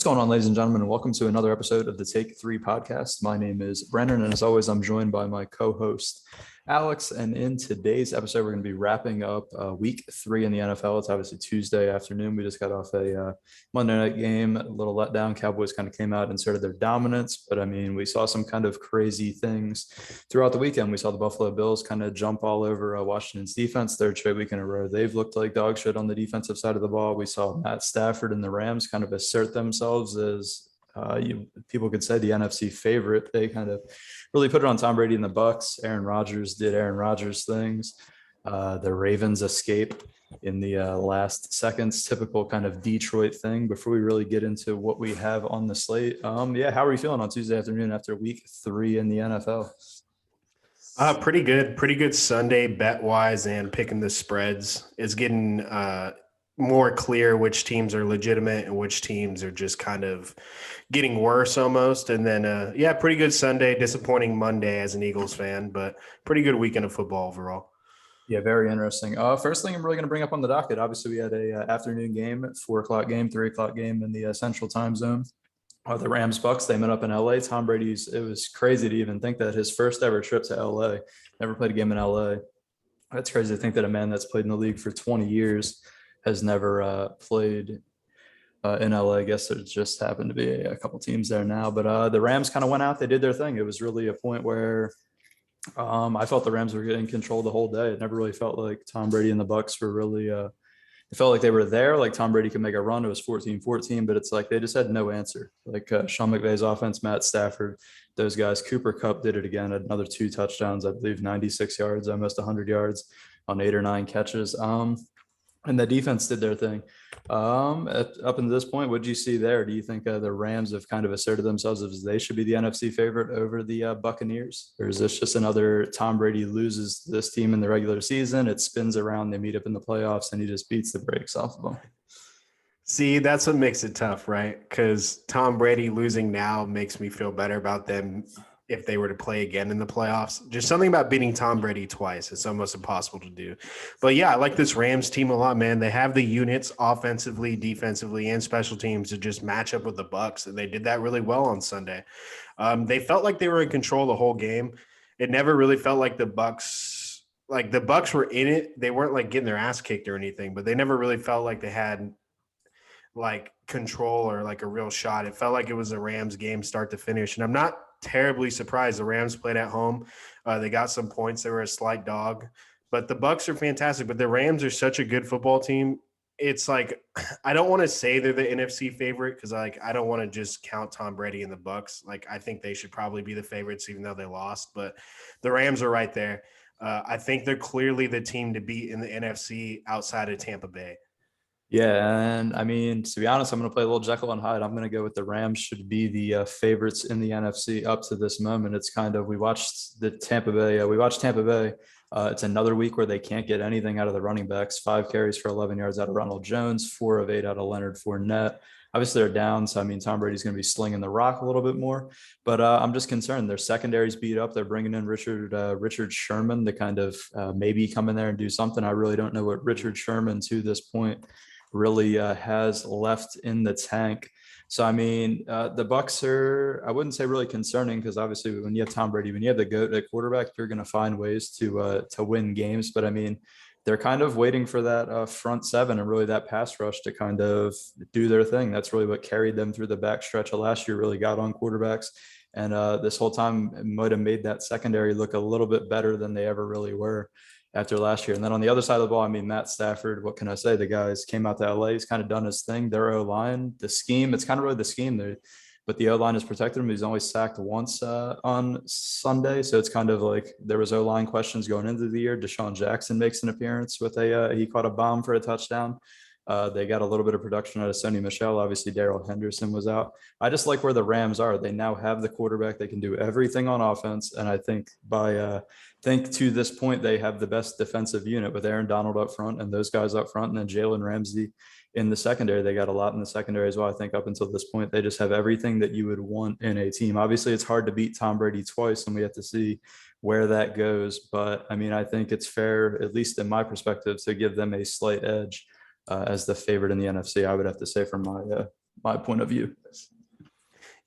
What's going on, ladies and gentlemen, and welcome to another episode of the Take Three podcast. My name is Brennan, and as always, I'm joined by my co-host Alex. And in today's episode, we're going to be wrapping up week 3 in the NFL. It's obviously Tuesday afternoon. We just got off a Monday night game, a little letdown. Cowboys kind of came out and asserted their dominance, but I mean, we saw some kind of crazy things throughout the weekend. We saw the Buffalo Bills kind of jump all over Washington's defense. Third straight week in a row, they've looked like dog shit on the defensive side of the ball. We saw Matt Stafford and the Rams kind of assert themselves as people could say the NFC favorite. They kind of really put it on Tom Brady and the Bucks. Aaron Rodgers did Aaron Rodgers things. The Ravens escape in the last seconds, typical kind of Detroit thing. Before we really get into what we have on the slate, how are you feeling on Tuesday afternoon after week 3 in the NFL? Pretty good Sunday bet wise, and picking the spreads is getting more clear which teams are legitimate and which teams are just kind of getting worse almost. And then, pretty good Sunday, disappointing Monday as an Eagles fan, but pretty good weekend of football overall. Yeah, very interesting. First thing I'm really going to bring up on the docket, obviously we had a afternoon game, 4:00 game, 3:00 game in the Central Time Zone. The Rams Bucks, they met up in LA. Tom Brady's, it was crazy to even think that his first ever trip to LA, never played a game in LA. That's crazy to think that a man that's played in the league for 20 years has never played in LA. I guess there just happened to be a couple teams there now, but the Rams kind of went out. They did their thing. It was really a point where I felt the Rams were in control the whole day. It never really felt like Tom Brady and the Bucks were really it felt like they were there. Like Tom Brady could make a run. It was 14-14, but it's like they just had no answer. Like Sean McVay's offense, Matt Stafford, those guys. Cooper Kupp did it again, had another 2 touchdowns, I believe 96 yards, almost 100 yards on 8 or 9 catches. And the defense did their thing. Up until this point, what do you see there? Do you think the Rams have kind of asserted themselves as they should be the NFC favorite over the Buccaneers? Or is this just another Tom Brady loses this team in the regular season, it spins around, they meet up in the playoffs, and he just beats the brakes off of them? See, that's what makes it tough, right? Because Tom Brady losing now makes me feel better about them if they were to play again in the playoffs. Just something about beating Tom Brady twice. It's almost impossible to do. But yeah, I like this Rams team a lot, man. They have the units offensively, defensively, and special teams to just match up with the Bucks. And they did that really well on Sunday. They felt like they were in control the whole game. It never really felt like the Bucks were in it. They weren't like getting their ass kicked or anything, but they never really felt like they had like control or like a real shot. It felt like it was a Rams game start to finish. And I'm not terribly surprised. The Rams played at home. They got some points. They were a slight dog, but the Bucks are fantastic. But the Rams are such a good football team. It's like, I don't want to say they're the NFC favorite because I don't want to just count Tom Brady and the Bucks. Like, I think they should probably be the favorites even though they lost, but the Rams are right there. I think they're clearly the team to beat in the NFC outside of Tampa Bay. Yeah, and I mean, to be honest, I'm going to play a little Jekyll and Hyde. I'm going to go with the Rams should be the favorites in the NFC up to this moment. It's kind of, we watched Tampa Bay. It's another week where they can't get anything out of the running backs. 5 carries for 11 yards out of Ronald Jones, 4 of 8 out of Leonard Fournette. Obviously, they're down, so I mean, Tom Brady's going to be slinging the rock a little bit more. But I'm just concerned. Their secondary's beat up. They're bringing in Richard Sherman to kind of maybe come in there and do something. I really don't know what Richard Sherman to this point really has left in the tank. So I mean, the Bucks are, I wouldn't say really concerning, because obviously when you have Tom Brady, when you have the GOAT at quarterback, you're going to find ways to win games. But I mean, they're kind of waiting for that front seven and really that pass rush to kind of do their thing. That's really what carried them through the back stretch of last year, really got on quarterbacks. And this whole time it might have made that secondary look a little bit better than they ever really were after last year. And then on the other side of the ball, I mean, Matt Stafford, what can I say? The guys came out to LA. He's kind of done his thing. Their O-line, the scheme, it's kind of really the scheme there, but the O-line has protected him. He's only sacked once on Sunday. So it's kind of like there was O-line questions going into the year. Deshaun Jackson makes an appearance with he caught a bomb for a touchdown. They got a little bit of production out of Sony Michel. Obviously, Darrell Henderson was out. I just like where the Rams are. They now have the quarterback. They can do everything on offense. And I think to this point, they have the best defensive unit with Aaron Donald up front and those guys up front, and then Jalen Ramsey in the secondary. They got a lot in the secondary as well. I think up until this point, they just have everything that you would want in a team. Obviously, it's hard to beat Tom Brady twice, and we have to see where that goes. But I mean, I think it's fair, at least in my perspective, to give them a slight edge as the favorite in the NFC. I would have to say from my point of view.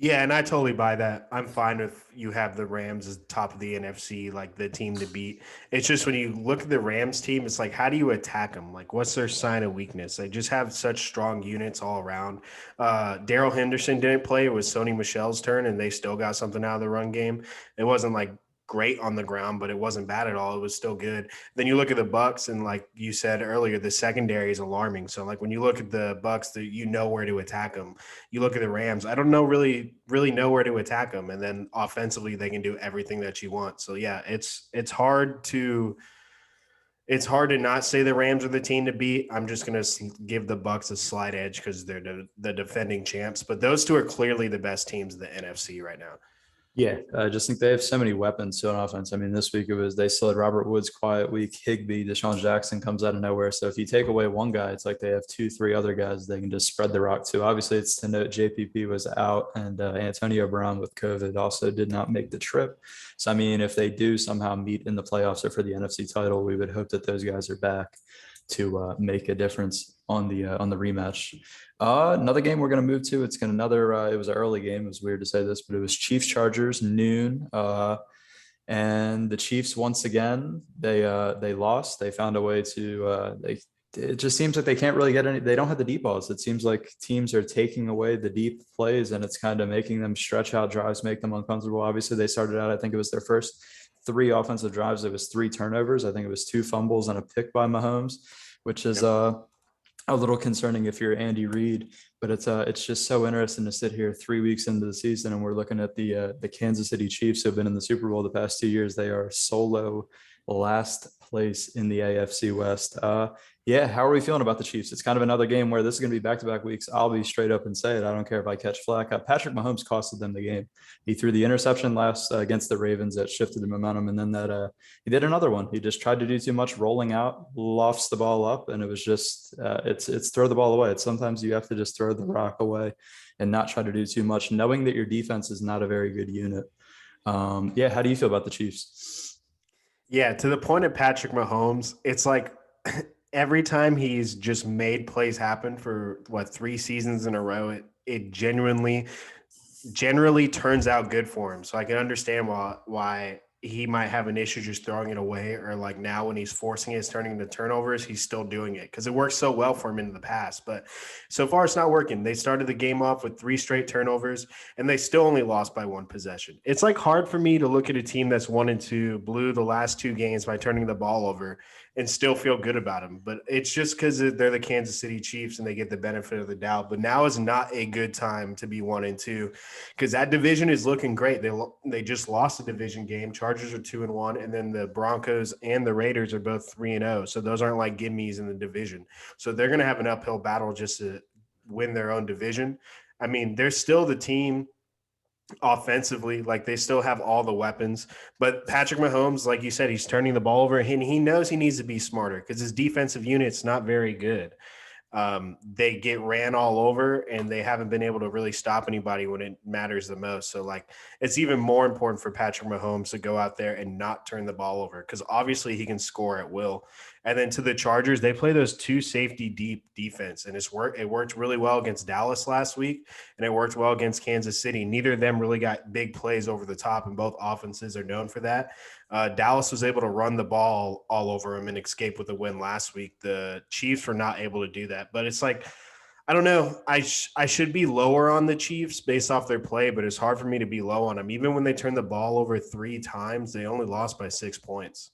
Yeah, and I totally buy that. I'm fine if you have the Rams as top of the NFC, like the team to beat. It's just when you look at the Rams team, it's like, how do you attack them? Like, what's their sign of weakness? They just have such strong units all around. Daryl Henderson didn't play. It was Sony Michel's turn, and they still got something out of the run game. It wasn't like great on the ground, but it wasn't bad at all. It was still good. Then you look at the Bucks, and like you said earlier, the secondary is alarming. So like when you look at the Bucks, you know where to attack them. You look at the Rams, I don't know really know where to attack them, and then offensively they can do everything that you want. So yeah, it's hard to not say the Rams are the team to beat. I'm just going to give the Bucks a slight edge because they're the defending champs, but those two are clearly the best teams in the NFC right now. Yeah, I just think they have so many weapons to an offense. I mean, this week it was they still had Robert Woods quiet week, Higbee, Deshaun Jackson comes out of nowhere. So if you take away one guy, it's like they have two, three other guys they can just spread the rock to. Obviously, it's to note JPP was out and Antonio Brown with COVID also did not make the trip. So I mean, if they do somehow meet in the playoffs or for the NFC title, we would hope that those guys are back to make a difference on the rematch. Another game we're going to move to. It's going to another. It was an early game. It was weird to say this, but it was Chiefs Chargers noon. And the Chiefs once again they lost. They found a way to they. It just seems like they can't really get any. They don't have the deep balls. It seems like teams are taking away the deep plays, and it's kind of making them stretch out drives, make them uncomfortable. Obviously, they started out. I think it was their first three offensive drives. It was three turnovers. I think it was two fumbles and a pick by Mahomes, which is a little concerning if you're Andy Reid, but it's just so interesting to sit here 3 weeks into the season and we're looking at the Kansas City Chiefs who have been in the Super Bowl the past 2 years. They are solo last place in the AFC West. Yeah, how are we feeling about the Chiefs? It's kind of another game where this is going to be back-to-back weeks. I'll be straight up and say it. I don't care if I catch flack. Patrick Mahomes costed them the game. He threw the interception last against the Ravens that shifted the momentum, and then that he did another one. He just tried to do too much, rolling out, lofts the ball up, and it was just it's throw the ball away. It's sometimes you have to just throw the rock away and not try to do too much, knowing that your defense is not a very good unit. Yeah, how do you feel about the Chiefs? Yeah, to the point of Patrick Mahomes, it's like every time he's just made plays happen for what 3 seasons in a row, it generally turns out good for him. So I can understand why he might have an issue just throwing it away, or like now when he's forcing it, it's turning into turnovers, he's still doing it because it worked so well for him in the past. But so far, it's not working. They started the game off with 3 straight turnovers, and they still only lost by 1 possession. It's like hard for me to look at a team that's 1-2, blew the last 2 games by turning the ball over, and still feel good about them. But it's just because they're the Kansas City Chiefs and they get the benefit of the doubt. But now is not a good time to be 1-2 because that division is looking great. They just lost a division game. Chargers are 2-1, and then the Broncos and the Raiders are both 3-0. So those aren't like gimmies in the division. So they're going to have an uphill battle just to win their own division. I mean, they're still the team offensively, like they still have all the weapons, but Patrick Mahomes, like you said, he's turning the ball over and he knows he needs to be smarter because his defensive unit's not very good. They get ran all over and they haven't been able to really stop anybody when it matters the most. So like it's even more important for Patrick Mahomes to go out there and not turn the ball over because obviously he can score at will. And then to the Chargers, they play those 2 safety deep defense, and it worked really well against Dallas last week, and it worked well against Kansas City. Neither of them really got big plays over the top, and both offenses are known for that. Dallas was able to run the ball all over them and escape with a win last week. The Chiefs were not able to do that, but it's like, I don't know. I should be lower on the Chiefs based off their play, but it's hard for me to be low on them. Even when they turned the ball over 3 times, they only lost by 6 points.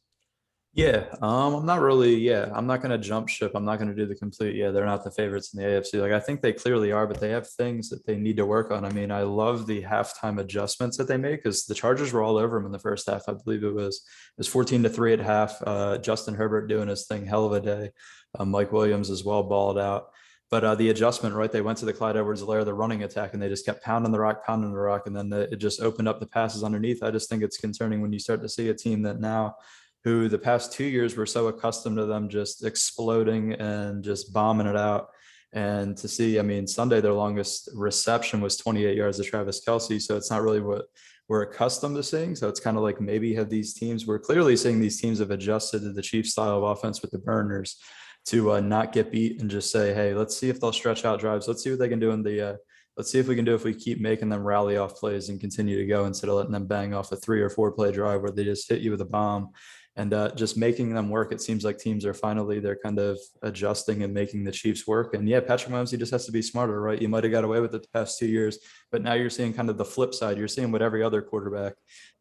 Yeah, I'm not really. Yeah, I'm not going to jump ship. I'm not going to do the complete. Yeah, they're not the favorites in the AFC. Like I think they clearly are, but they have things that they need to work on. I mean, I love the halftime adjustments that they make because the Chargers were all over them in the first half. I believe it was 14-3 at half. Justin Herbert doing his thing, hell of a day. Mike Williams as well balled out. But the adjustment, right? They went to the Clyde Edwards-Helaire, the running attack, and they just kept pounding the rock, and then it just opened up the passes underneath. I just think it's concerning when you start to see a team that now who the past 2 years were so accustomed to them just exploding and just bombing it out. And to see, I mean, Sunday, their longest reception was 28 yards to Travis Kelce. So it's not really what we're accustomed to seeing. So it's kind of like maybe have these teams, we're clearly seeing these teams have adjusted to the Chiefs style of offense with the burners. to not get beat and just say, hey, let's see if they'll stretch out drives. Let's see what they can do in the. Let's see if we can do if we keep making them rally off plays and continue to go instead of letting them bang off a 3 or 4 play drive where they just hit you with a bomb and just making them work. It seems like teams are finally they're kind of adjusting and making the Chiefs work. And yeah, Patrick Mahomes, he just has to be smarter, right? You might have got away with it the past 2 years, but now you're seeing kind of the flip side. You're seeing what every other quarterback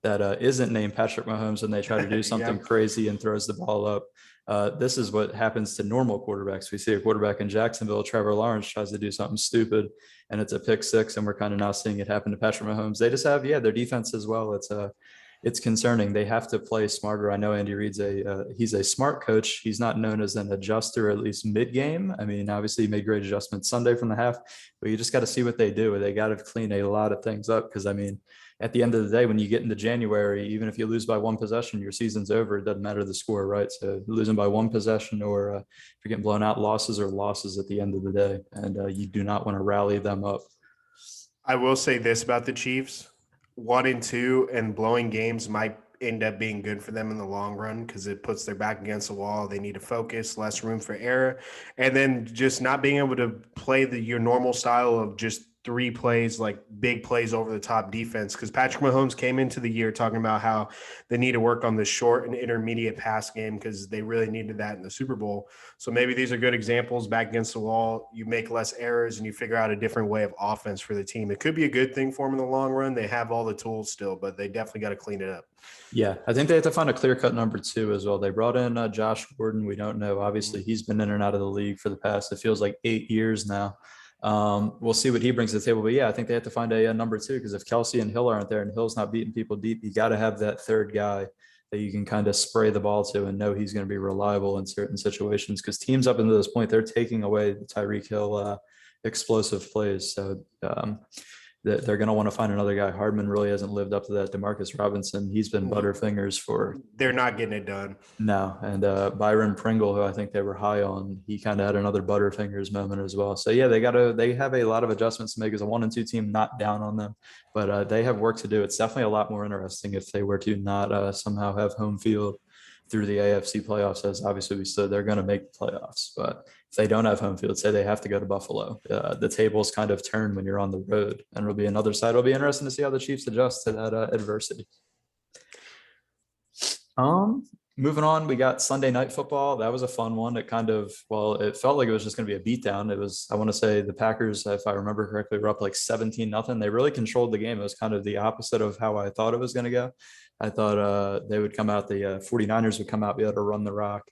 that isn't named Patrick Mahomes when they try to do something Yep. crazy and throws the ball up. This is what happens to normal quarterbacks. We see a quarterback in Jacksonville, Trevor Lawrence, tries to do something stupid, and it's a pick six, and we're kind of now seeing it happen to Patrick Mahomes. They just have, yeah, their defense as well. It's concerning. They have to play smarter. I know Andy Reid's he's a smart coach. He's not known as an adjuster, at least mid game. I mean, obviously he made great adjustments Sunday from the half, but you just got to see what they do. They got to clean a lot of things up because I mean, at the end of the day, when you get into January, even if you lose by one possession, your season's over. It doesn't matter the score, right? So losing by one possession or if you're getting blown out, losses are losses at the end of the day, and you do not want to rally them up. I will say this about the Chiefs: 1-2 and blowing games might end up being good for them in the long run because it puts their back against the wall. They need to focus, less room for error, and then just not being able to play your normal style of just 3 plays, like big plays over the top defense. Because Patrick Mahomes came into the year talking about how they need to work on the short and intermediate pass game because they really needed that in the Super Bowl. So maybe these are good examples. Back against the wall, you make less errors and you figure out a different way of offense for the team. It could be a good thing for them in the long run. They have all the tools still, but they definitely got to clean it up. Yeah, I think they have to find a clear cut number two as well. They brought in Josh Gordon. We don't know. Obviously, he's been in and out of the league for the past, it feels like 8 years now. We'll see what he brings to the table. But yeah, I think they have to find a number two because if Kelsey and Hill aren't there and Hill's not beating people deep, you got to have that third guy that you can kind of spray the ball to and know he's going to be reliable in certain situations because teams up until this point, they're taking away the Tyreek Hill explosive plays. So they're going to want to find another guy. Hardman really hasn't lived up to that. Demarcus Robinson, he's been butterfingers for. They're not getting it done. No, and Byron Pringle, who I think they were high on, he kind of had another butterfingers moment as well. So yeah, they have a lot of adjustments to make as a 1-2 team. Not down on them, but they have work to do. It's definitely a lot more interesting if they were to not somehow have home field through the AFC playoffs, as obviously we said they're going to make the playoffs. But if they don't have home field, say they have to go to Buffalo, the tables kind of turn when you're on the road, and it'll be another side. It'll be interesting to see how the Chiefs adjust to that adversity. Moving on, we got Sunday Night Football. That was a fun one. It kind of, well, it felt like it was just going to be a beatdown. It was, I want to say the Packers, if I remember correctly, were up like 17-0. They really controlled the game. It was kind of the opposite of how I thought it was going to go. I thought they would come out, the 49ers would come out, be able to run the rock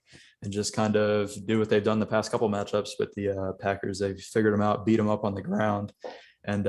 and just kind of do what they've done the past couple matchups with the Packers. They figured them out, beat them up on the ground, and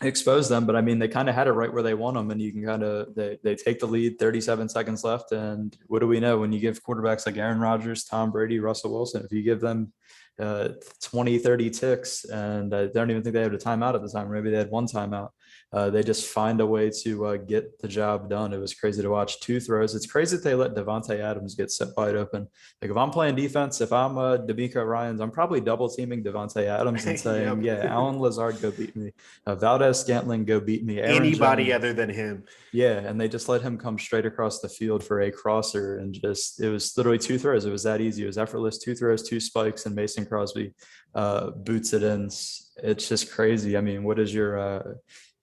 expose them. But I mean, they kind of had it right where they want them, and you can kind of they take the lead, 37 seconds left, and what do we know when you give quarterbacks like Aaron Rodgers, Tom Brady, Russell Wilson, if you give them 20, 30 ticks, and I don't even think they had a timeout at the time. Maybe they had one timeout. They just find a way to get the job done. It was crazy to watch 2 throws. It's crazy that they let Devontae Adams get set wide open. Like if I'm playing defense, if I'm D'Amico Ryans, I'm probably double teaming Devontae Adams and saying, Yep. yeah, Alan Lazard, go beat me. Valdez Scantling, go beat me. Aaron Anybody Jones, other than him. yeah, and they just let him come straight across the field for a crosser, and just it was literally 2 throws. It was that easy. It was effortless. 2 throws, 2 spikes, and Mason Crosby boots it in. It's just crazy. I mean, what is your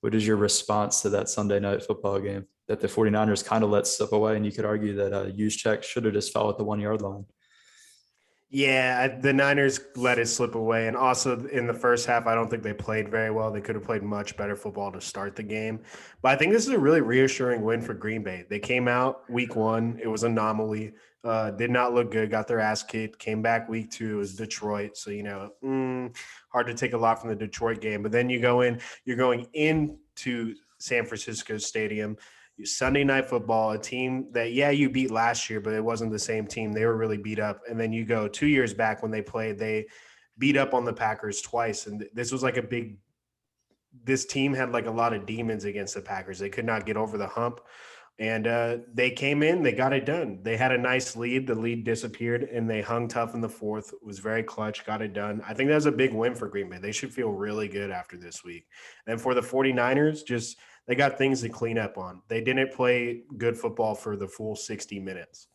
response to that Sunday Night Football game that the 49ers kind of let slip away? And you could argue that Juszczyk should have just fell at the 1 yard line. Yeah, the Niners let it slip away. And also in the first half, I don't think they played very well. They could have played much better football to start the game. But I think this is a really reassuring win for Green Bay. They came out week 1. It was an anomaly. Did not look good. Got their ass kicked. Came back week 2. It was Detroit. So, hard to take a lot from the Detroit game. But then you're going into San Francisco Stadium. Sunday Night Football, a team that, you beat last year, but it wasn't the same team. They were really beat up. And then you go 2 years back when they played, they beat up on the Packers twice. And this was like this team had like a lot of demons against the Packers. They could not get over the hump. And they came in, they got it done. They had a nice lead. The lead disappeared, and they hung tough in the fourth. It was very clutch, got it done. I think that was a big win for Green Bay. They should feel really good after this week. And for the 49ers, they got things to clean up on. They didn't play good football for the full 60 minutes.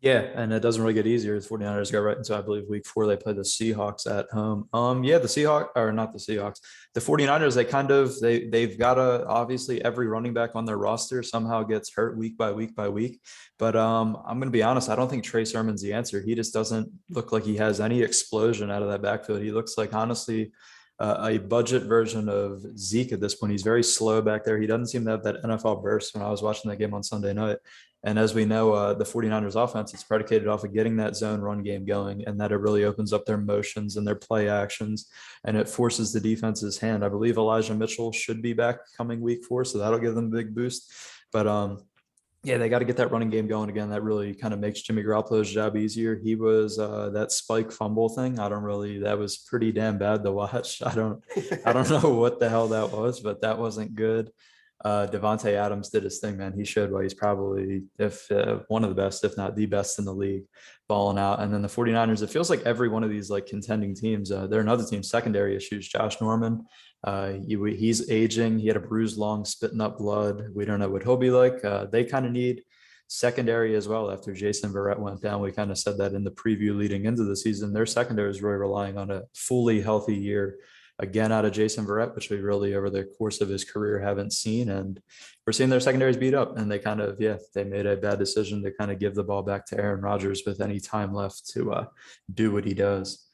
Yeah, and it doesn't really get easier. The 49ers go right into, I believe, week 4. They play the Seahawks at home. Yeah, the Seahawks, or not the Seahawks, the 49ers, they've got a, obviously every running back on their roster somehow gets hurt week by week by week. But I'm gonna be honest, I don't think Trey Sermon's the answer. He just doesn't look like he has any explosion out of that backfield. He looks like, honestly, a budget version of Zeke at this point. He's very slow back there. He doesn't seem to have that NFL burst when I was watching that game on Sunday night. And as we know, the 49ers offense is predicated off of getting that zone run game going, and that it really opens up their motions and their play actions, and it forces the defense's hand. I believe Elijah Mitchell should be back coming week 4, so that'll give them a big boost. But yeah, they got to get that running game going again. That really kind of makes Jimmy Garoppolo's job easier. He was that spike fumble thing. That was pretty damn bad to watch. I don't know what the hell that was, but that wasn't good. Devontae Adams did his thing, man. He showed why he's probably if one of the best, if not the best in the league, balling out. And then the 49ers, it feels like every one of these like contending teams, they're another team, secondary issues. Josh Norman, he's aging. He had a bruised lung, spitting up blood. We don't know what he'll be like. They kind of need secondary as well after Jason Verrett went down. We kind of said that in the preview leading into the season. Their secondary is really relying on a fully healthy year again out of Jason Verrett, which we really over the course of his career haven't seen. And we're seeing their secondaries beat up, and they kind of, yeah, they made a bad decision to kind of give the ball back to Aaron Rodgers with any time left to do what he does.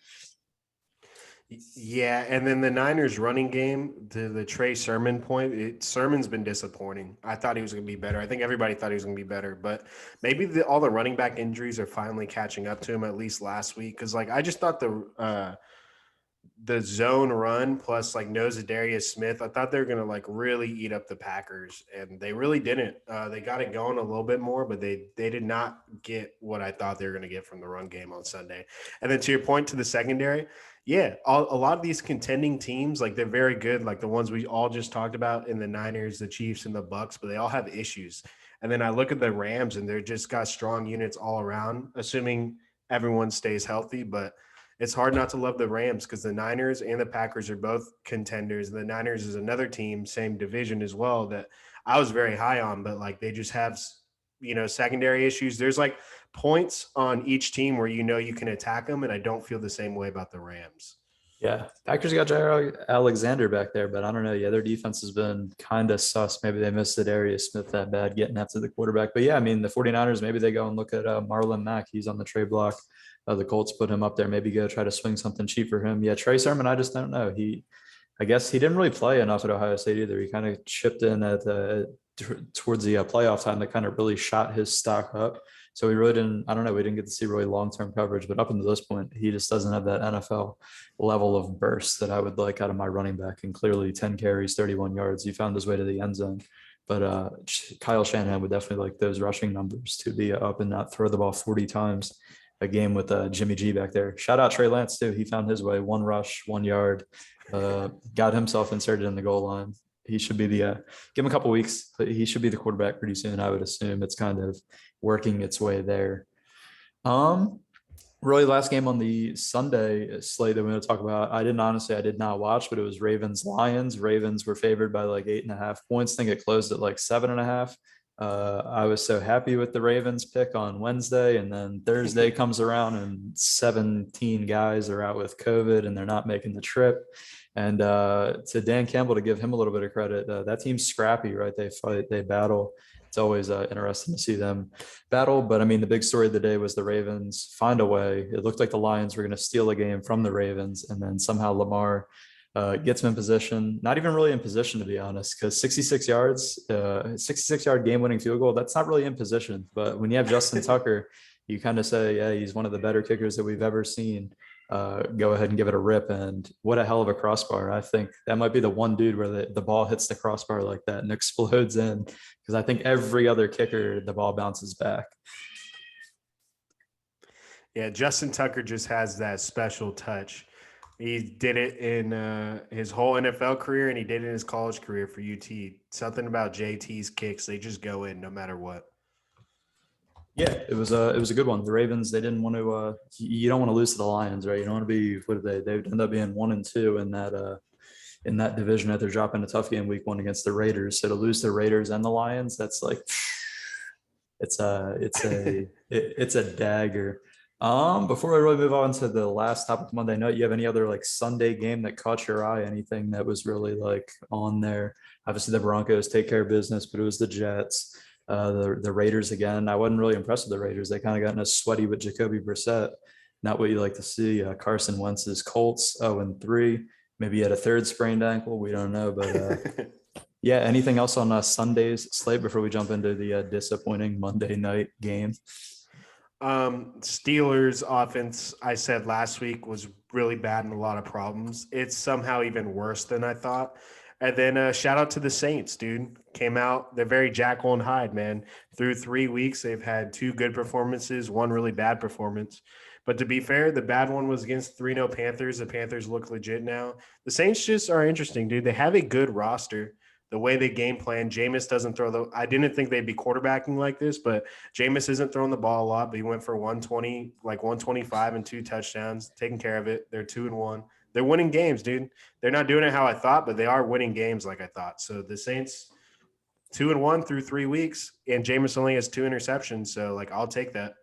Yeah, and then the Niners running game, to the Trey Sermon point, Sermon's been disappointing. I thought he was going to be better. I think everybody thought he was going to be better, but maybe all the running back injuries are finally catching up to him, at least last week. Because like I just thought the zone run plus like no Zadarius Smith, I thought they were going to like really eat up the Packers, and they really didn't. They got it going a little bit more, but they did not get what I thought they were going to get from the run game on Sunday. And then to your point to the secondary, yeah, a lot of these contending teams, like they're very good, like the ones we all just talked about in the Niners, the Chiefs, and the Bucks, but they all have issues. And then I look at the Rams, and they're just got strong units all around, assuming everyone stays healthy. But it's hard not to love the Rams because the Niners and the Packers are both contenders. The Niners is another team, same division as well, that I was very high on, but like they just have, secondary issues. There's like points on each team where you can attack them, and I don't feel the same way about the Rams. Yeah, Packers got Jair Alexander back there, but I don't know. Yeah, their defense has been kind of sus. Maybe they missed Darius Smith that bad getting after the quarterback. But yeah, I mean, the 49ers, maybe they go and look at Marlon Mack. He's on the trade block. The Colts put him up there. Maybe go try to swing something cheap for him. Yeah, Trey Sermon, I just don't know. I guess he didn't really play enough at Ohio State either. He kind of chipped in at towards the playoff time that kind of really shot his stock up. So we really didn't, I don't know, we didn't get to see really long-term coverage, but up until this point, he just doesn't have that NFL level of burst that I would like out of my running back. And clearly 10 carries, 31 yards, he found his way to the end zone. But Kyle Shanahan would definitely like those rushing numbers to be up and not throw the ball 40 times a game with Jimmy G back there. Shout out Trey Lance too. He found his way, 1 rush, 1 yard, got himself inserted in the goal line. He should be give him a couple weeks. He should be the quarterback pretty soon. I would assume it's kind of working its way there. Really last game on the Sunday slate that we're going to talk about. I did not watch, but it was Ravens Lions. Ravens were favored by like 8.5 points. I think it closed at like 7.5. I was so happy with the Ravens pick on Wednesday, and then Thursday comes around and 17 guys are out with COVID and they're not making the trip. And to Dan Campbell, to give him a little bit of credit, that team's scrappy, right? They fight, they battle. It's always interesting to see them battle. But I mean, the big story of the day was the Ravens find a way. It looked like the Lions were going to steal a game from the Ravens, and then somehow Lamar gets him in position, not even really in position, to be honest, because 66 yards, 66-yard game-winning field goal, that's not really in position. But when you have Justin Tucker, you kind of say, yeah, he's one of the better kickers that we've ever seen. Go ahead and give it a rip. And what a hell of a crossbar. I think that might be the one dude where the ball hits the crossbar like that and explodes in, because I think every other kicker, the ball bounces back. Yeah, Justin Tucker just has that special touch. He did it in his whole NFL career, and he did it in his college career for UT. Something about JT's kicks, they just go in no matter what. Yeah, it was a good one. The Ravens, they didn't want to. You don't want to lose to the Lions, right? You don't want to be. What did they? They end up being 1-2 in that division that they're dropping a tough game week 1 against the Raiders. So to lose the Raiders and the Lions, that's like It's a dagger. Before we really move on to the last topic Monday night, you have any other like Sunday game that caught your eye? Anything that was really like on there? Obviously, the Broncos take care of business, but it was the Jets, the Raiders again. I wasn't really impressed with the Raiders. They kind of got in a sweaty with Jacoby Brissett. Not what you like to see. Carson Wentz's Colts 0-3. Maybe he had a third sprained ankle. We don't know, but yeah. Anything else on Sunday's slate before we jump into the disappointing Monday night game? Steelers offense, I said last week, was really bad and a lot of problems. It's somehow even worse than I thought. And then shout out to the Saints, dude. Came out, they're very Jackal and Hyde, man. Through 3 weeks, they've had two good performances, one really bad performance. But to be fair, the bad one was against 3-0 Panthers. The Panthers look legit now. The Saints just are interesting, dude. They have a good roster. The way they game plan, Jameis doesn't throw the – I didn't think they'd be quarterbacking like this, but Jameis isn't throwing the ball a lot, but he went for 120, like 125 and 2 touchdowns, taking care of it. They're 2-1. They're winning games, dude. They're not doing it how I thought, but they are winning games like I thought. So the Saints 2-1 through 3 weeks, and Jameis only has 2 interceptions. So, like, I'll take that.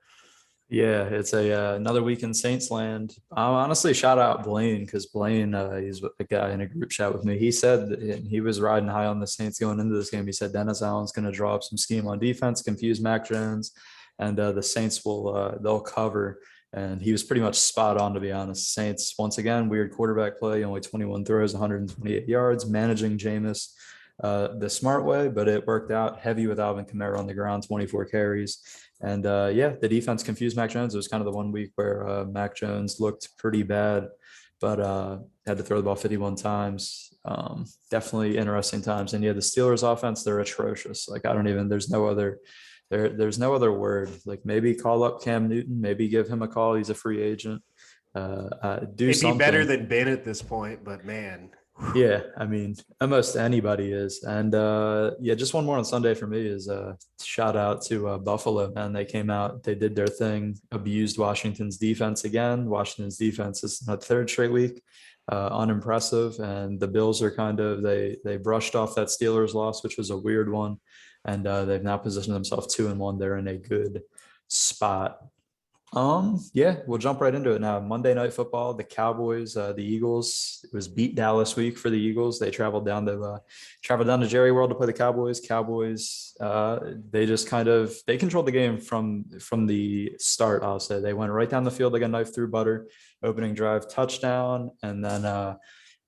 Yeah, it's a another week in Saints land. Honestly, shout out Blaine because Blaine, he's a guy in a group chat with me. He said that he was riding high on the Saints going into this game. He said Dennis Allen's going to draw up some scheme on defense, confuse Mac Jones, and the Saints will they'll cover. And he was pretty much spot on, to be honest. Saints once again weird quarterback play, only 21 throws, 128 yards, managing Jameis the smart way, but it worked out. Heavy with Alvin Kamara on the ground, 24 carries. And yeah, the defense confused Mac Jones. It was kind of the one week where Mac Jones looked pretty bad, but had to throw the ball 51 times. Definitely interesting times. And yeah, the Steelers offense, they're atrocious. Like, I don't even, there's no other word. Like, maybe call up Cam Newton, maybe give him a call. He's a free agent. Do It'd be better something. than Ben at this point, but man. Yeah, I mean, almost anybody is. And yeah, just one more on Sunday for me is shout out to Buffalo, man. They came out, they did their thing, abused Washington's defense again. Washington's defense is the third straight week, unimpressive. And the Bills are kind of they brushed off that Steelers loss, which was a weird one, and they've now positioned themselves 2-1. They're in a good spot. Yeah, we'll jump right into it now. Monday Night Football, the Cowboys, the Eagles. It was beat Dallas week for the Eagles. They traveled down to Jerry World to play the Cowboys. Cowboys, they just kind of they controlled the game from the start. I'll say they went right down the field like a knife through butter. Opening drive, touchdown, and then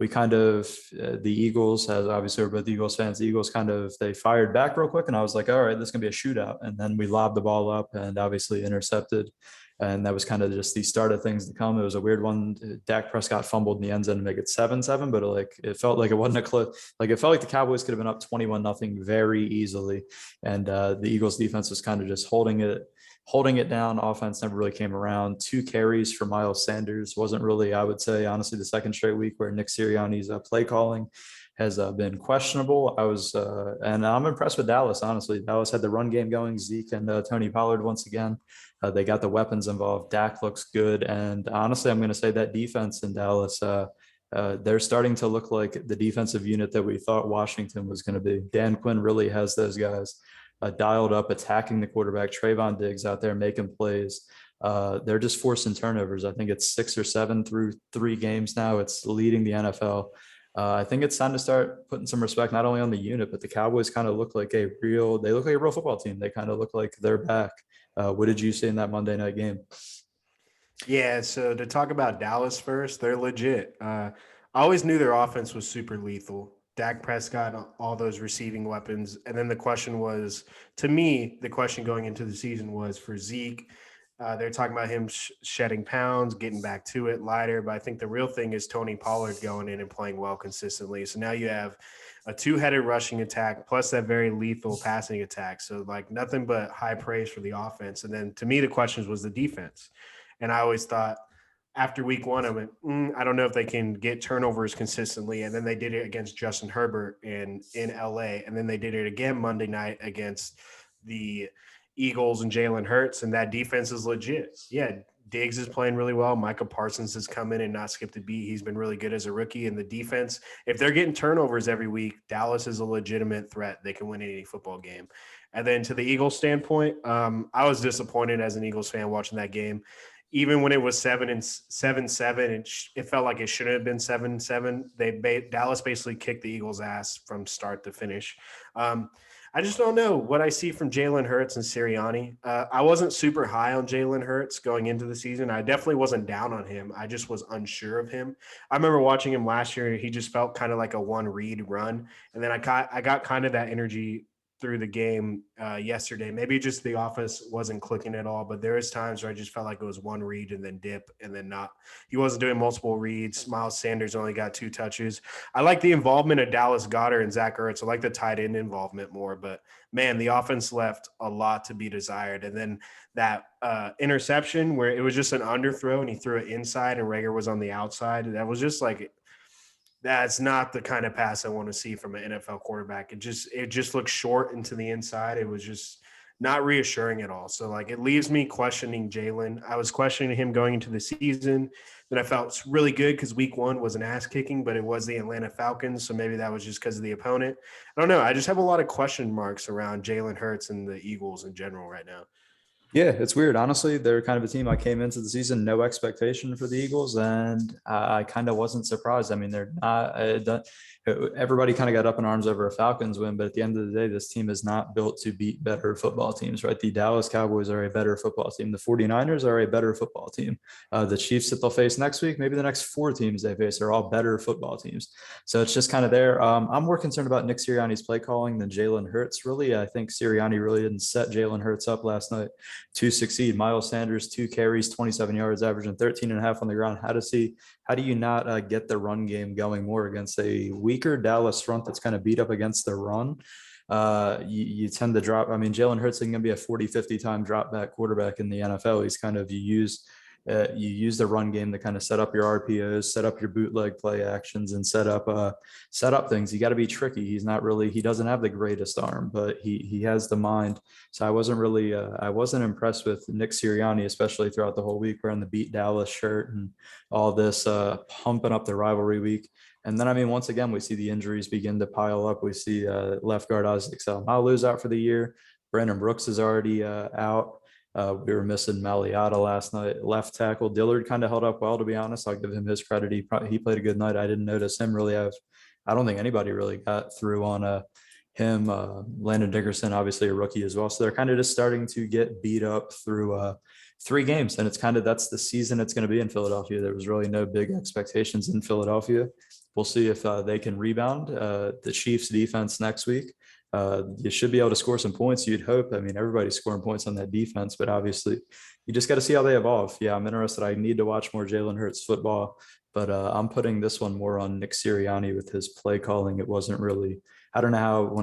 we kind of the Eagles, as obviously we're both Eagles fans. The Eagles kind of they fired back real quick, and I was like, all right, this is gonna be a shootout. And then we lobbed the ball up and obviously intercepted. And that was kind of just the start of things to come. It was a weird one. Dak Prescott fumbled in the end zone to make it 7-7, but it felt like it wasn't a close. Like, it felt like the Cowboys could have been up 21-0 very easily. And the Eagles defense was kind of just holding it down. Offense never really came around. 2 carries for Miles Sanders wasn't really, I would say, honestly, the second straight week where Nick Sirianni's play calling has been questionable. And I'm impressed with Dallas, honestly. Dallas had the run game going. Zeke and Tony Pollard once again. They got the weapons involved. Dak looks good. And honestly, I'm going to say that defense in Dallas, they're starting to look like the defensive unit that we thought Washington was going to be. Dan Quinn really has those guys dialed up, attacking the quarterback. Trayvon Diggs out there making plays. They're just forcing turnovers. I think it's 6 or 7 through 3 games now. It's leading the NFL. I think it's time to start putting some respect not only on the unit, but the Cowboys kind of look like a real football team. They kind of look like they're back. What did you see in that Monday night game? Yeah, so to talk about Dallas first, they're legit. I always knew their offense was super lethal. Dak Prescott, all those receiving weapons. And then the question was, to me, the question going into the season was for Zeke. They're talking about him shedding pounds, getting back to it, lighter. But I think the real thing is Tony Pollard going in and playing well consistently. So now you have a 2-headed rushing attack plus that very lethal passing attack. So, like, nothing but high praise for the offense. And then to me, the questions was the defense. And I always thought after week 1, I went, I don't know if they can get turnovers consistently. And then they did it against Justin Herbert in LA. And then they did it again Monday night against the Eagles and Jalen Hurts, and that defense is legit. Yeah, Diggs is playing really well. Micah Parsons has come in and not skipped a beat. He's been really good as a rookie. And the defense, if they're getting turnovers every week, Dallas is a legitimate threat. They can win any football game. And then to the Eagles standpoint, I was disappointed as an Eagles fan watching that game. Even when it was 7-7, it felt like it shouldn't have been 7-7. Dallas basically kicked the Eagles' ass from start to finish. I just don't know what I see from Jalen Hurts and Sirianni. I wasn't super high on Jalen Hurts going into the season. I definitely wasn't down on him. I just was unsure of him. I remember watching him last year. He just felt kind of like a one read run. And then I got kind of that energy through the game yesterday. Maybe just the offense wasn't clicking at all, but there was times where I just felt like it was one read and then dip and then not. He wasn't doing multiple reads. Miles Sanders only got 2 touches. I like the involvement of Dallas Goedert and Zach Ertz. I like the tight end involvement more, but man, the offense left a lot to be desired. And then that interception where it was just an underthrow and he threw it inside and Rager was on the outside. That was just like, that's not the kind of pass I want to see from an NFL quarterback. It just looked short into the inside. It was just not reassuring at all. So like it leaves me questioning Jalen. I was questioning him going into the season. Then I felt really good because week 1 was an ass kicking, but it was the Atlanta Falcons. So maybe that was just because of the opponent. I don't know. I just have a lot of question marks around Jalen Hurts and the Eagles in general right now. Yeah, it's weird. Honestly, they're kind of a team I came into the season, no expectation for the Eagles, and I kind of wasn't surprised. I mean, they're not, everybody kind of got up in arms over a Falcons win, but at the end of the day, this team is not built to beat better football teams, right? The Dallas Cowboys are a better football team. The 49ers are a better football team. The Chiefs that they'll face next week, maybe the next 4 teams they face are all better football teams. So it's just kind of there. I'm more concerned about Nick Sirianni's play calling than Jalen Hurts. Really, I think Sirianni really didn't set Jalen Hurts up last night to succeed. Miles Sanders, 2 carries, 27 yards, averaging 13 and a half on the ground. How do you not get the run game going more against a weaker Dallas front that's kind of beat up against the run? You tend to drop. I mean, Jalen Hurts is going to be a 40, 50 time drop back quarterback in the NFL. He's kind of, you use the run game to kind of set up your RPOs, set up your bootleg play actions, and set up things. You got to be tricky. He doesn't have the greatest arm, but he has the mind. So I wasn't impressed with Nick Sirianni, especially throughout the whole week wearing the Beat Dallas shirt and all this pumping up the rivalry week. And then, I mean, once again, we see the injuries begin to pile up. We see left guard Isaac Salamalu's out for the year. Brandon Brooks is already out. We were missing Maliata last night. Left tackle Dillard kind of held up well, to be honest. I'll give him his credit. He played a good night. I didn't notice him really have. I don't think anybody really got through on him. Landon Dickerson, obviously a rookie as well. So they're kind of just starting to get beat up through 3 games, and it's kind of that's the season it's going to be in Philadelphia. There was really no big expectations in Philadelphia. We'll see if they can rebound. The Chiefs defense next week. You should be able to score some points, you'd hope. I mean, everybody's scoring points on that defense, but obviously you just got to see how they evolve. Yeah, I'm interested. I need to watch more Jalen Hurts football, but I'm putting this one more on Nick Sirianni with his play calling. It wasn't really, I don't know how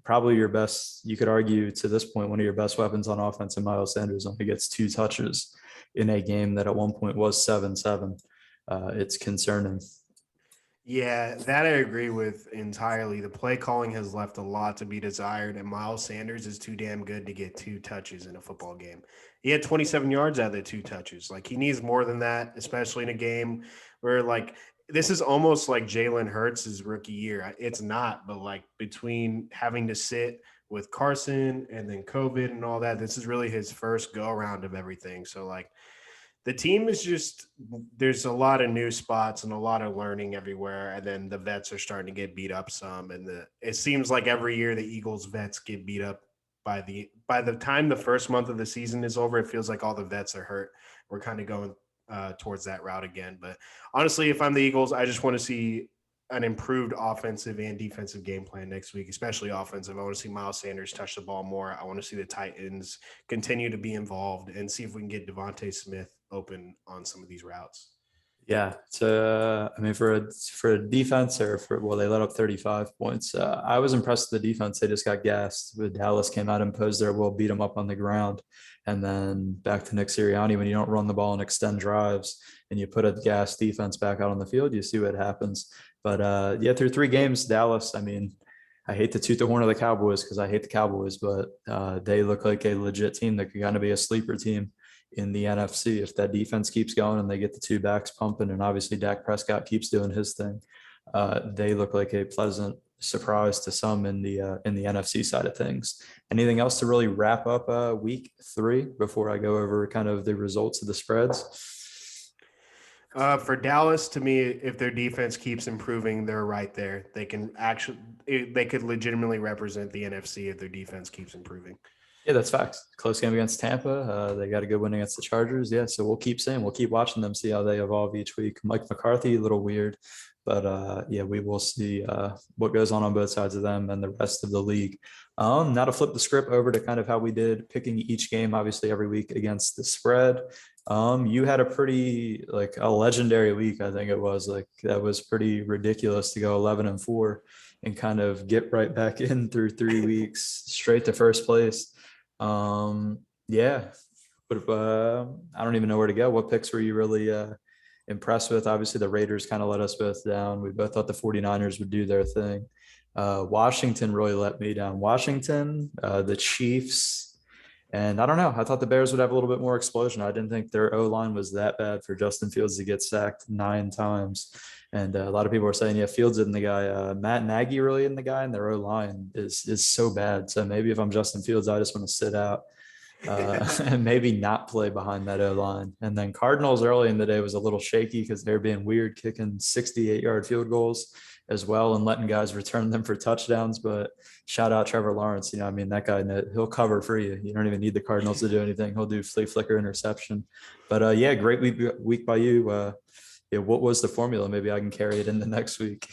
probably your best, you could argue to this point, one of your best weapons on offense and Miles Sanders only gets 2 touches in a game that at one point was 7-7. It's concerning. Yeah, that I agree with entirely. The play calling has left a lot to be desired, and Miles Sanders is too damn good to get 2 touches in a football game. He had 27 yards out of the 2 touches. Like, he needs more than that, especially in a game where, like, this is almost like Jalen Hurts' rookie year. It's not, but like between having to sit with Carson and then COVID and all that, this is really his first go around of everything. So, like, the team is just there's a lot of new spots and a lot of learning everywhere, and then the vets are starting to get beat up some, and it seems like every year the Eagles vets get beat up by the time the first month of the season is over. It feels like all the vets are hurt. We're kind of going towards that route again. But honestly, if I'm the Eagles, I just want to see an improved offensive and defensive game plan next week, especially offensive. I want to see Miles Sanders touch the ball more. I want to see the tight ends continue to be involved and see if we can get Devontae Smith open on some of these routes. Yeah, I mean, for a defense they let up 35 points. I was impressed with the defense. They just got gassed. But Dallas came out and imposed their will, beat them up on the ground, and then back to Nick Sirianni. When you don't run the ball and extend drives, and you put a gas defense back out on the field, you see what happens. But yeah, through 3 games, Dallas. I mean, I hate to toot the horn of the Cowboys because I hate the Cowboys, but they look like a legit team that could kind of be a sleeper team in the NFC. If that defense keeps going and they get the two backs pumping, and obviously Dak Prescott keeps doing his thing, they look like a pleasant surprise to some in the NFC side of things. Anything else to really wrap up week 3 before I go over kind of the results of the spreads? For Dallas, to me, if their defense keeps improving, they're right there. They could legitimately represent the NFC if their defense keeps improving. Yeah, that's facts. Close game against Tampa. They got a good win against the Chargers. Yeah, so we'll keep seeing, we'll keep watching them, see how they evolve each week. Mike McCarthy, a little weird, but yeah, we will see what goes on both sides of them and the rest of the league. Now to flip the script over to kind of how we did picking each game, obviously every week against the spread. You had a pretty like a legendary week, I think it was. Like that was pretty ridiculous to go 11-4 and kind of get right back in through 3 weeks straight to first place. Yeah, but I don't even know where to go. What picks were you really impressed with? Obviously, the Raiders kind of let us both down. We both thought the 49ers would do their thing. Washington really let me down. Washington, the Chiefs, and I don't know. I thought the Bears would have a little bit more explosion. I didn't think their O-line was that bad for Justin Fields to get sacked 9 times. And a lot of people are saying, yeah, Fields isn't the guy. Matt Nagy really isn't the guy, and their O-line is so bad. So maybe if I'm Justin Fields, I just want to sit out and maybe not play behind that O-line. And then Cardinals early in the day was a little shaky because they're being weird, kicking 68-yard field goals as well and letting guys return them for touchdowns. But shout out Trevor Lawrence. I mean, that guy, he'll cover for you. You don't even need the Cardinals to do anything. He'll do flea flicker interception. But yeah, great week by you. Yeah, what was the formula? Maybe I can carry it into next week.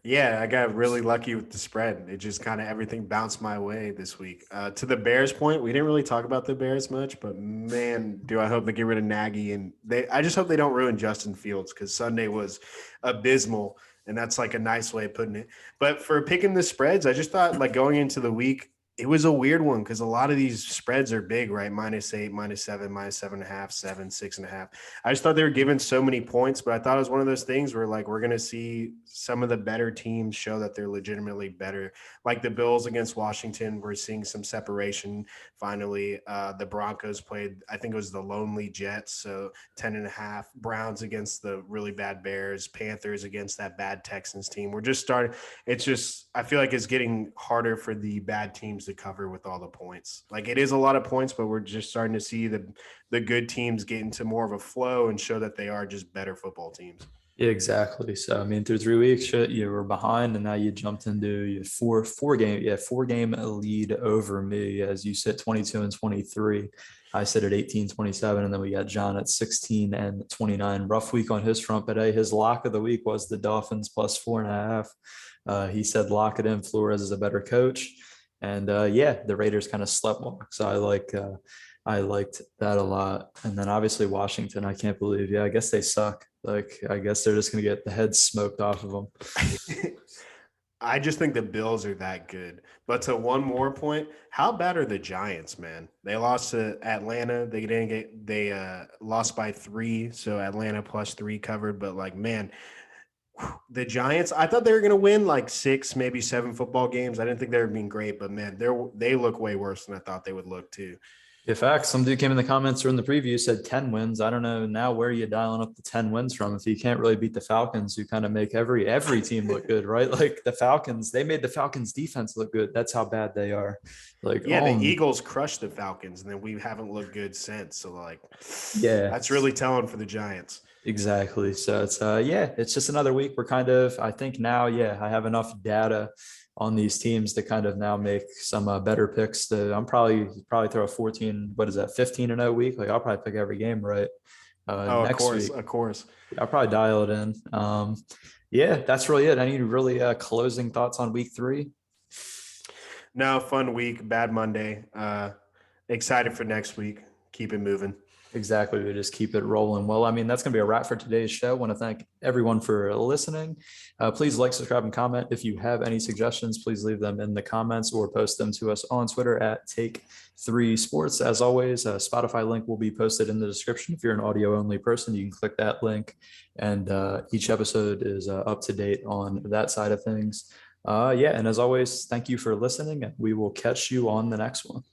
Yeah, I got really lucky with the spread. It just kind of everything bounced my way this week. To the Bears point, we didn't really talk about the Bears much, but man, do I hope they get rid of Nagy and I just hope they don't ruin Justin Fields because Sunday was abysmal, and that's like a nice way of putting it. But for picking the spreads, I just thought like going into the week, it was a weird one because a lot of these spreads are big, right? -8, -7, -7.5, 7, 6.5. I just thought they were given so many points, but I thought it was one of those things where like we're going to see some of the better teams show that they're legitimately better. Like the Bills against Washington, we're seeing some separation finally. The Broncos played, I think it was the lonely Jets, so 10.5. Browns against the really bad Bears, Panthers against that bad Texans team. We're just starting. It's just, I feel like it's getting harder for the bad teams to cover with all the points. Like it is a lot of points, but we're just starting to see the good teams get into more of a flow and show that they are just better football teams. Yeah, exactly. So I mean, through 3 weeks, you were behind, and now you jumped into your four game lead over me as you sit 22-23. I sit at 18-27, and then we got John at 16-29. Rough week on his front, but hey, his lock of the week was the Dolphins +4.5. He said lock it in. Flores is a better coach, and yeah, the Raiders kind of sleptwalk. So I liked that a lot. And then obviously Washington, I can't believe. Yeah, I guess they suck. Like, I guess they're just going to get the head smoked off of them. I just think the Bills are that good. But to one more point, how bad are the Giants, man? They lost to Atlanta. They lost by 3, so Atlanta +3 covered. But like, man, the Giants, I thought they were going to win like 6, maybe 7 football games. I didn't think they were being great, but man, they look way worse than I thought they would look too. In fact, some dude came in the comments or in the preview said 10 wins. I don't know now where you dialing up the 10 wins from if you can't really beat the Falcons, who kind of make every team look good, right? Like the Falcons, they made the Falcons defense look good. That's how bad they are. Like, yeah, the Eagles crushed the Falcons, and then we haven't looked good since. So like, yeah, that's really telling for the Giants. Exactly. So it's yeah, it's just another week. We're kind of, I think now, yeah, I have enough data on these teams to kind of now make some better picks. I'm probably throw a 14, what is that, 15-0 week? Like I'll probably pick every game right next week. Of course. I'll probably dial it in. Yeah, that's really it. Any really closing thoughts on week 3? No, fun week, bad Monday. Excited for next week. Keep it moving. Exactly. We just keep it rolling. Well, I mean, that's going to be a wrap for today's show. I want to thank everyone for listening. Please like, subscribe, and comment. If you have any suggestions, please leave them in the comments or post them to us on Twitter at Take3Sports. As always, a Spotify link will be posted in the description. If you're an audio only person, you can click that link, and each episode is up to date on that side of things. Yeah. And as always, thank you for listening, and we will catch you on the next one.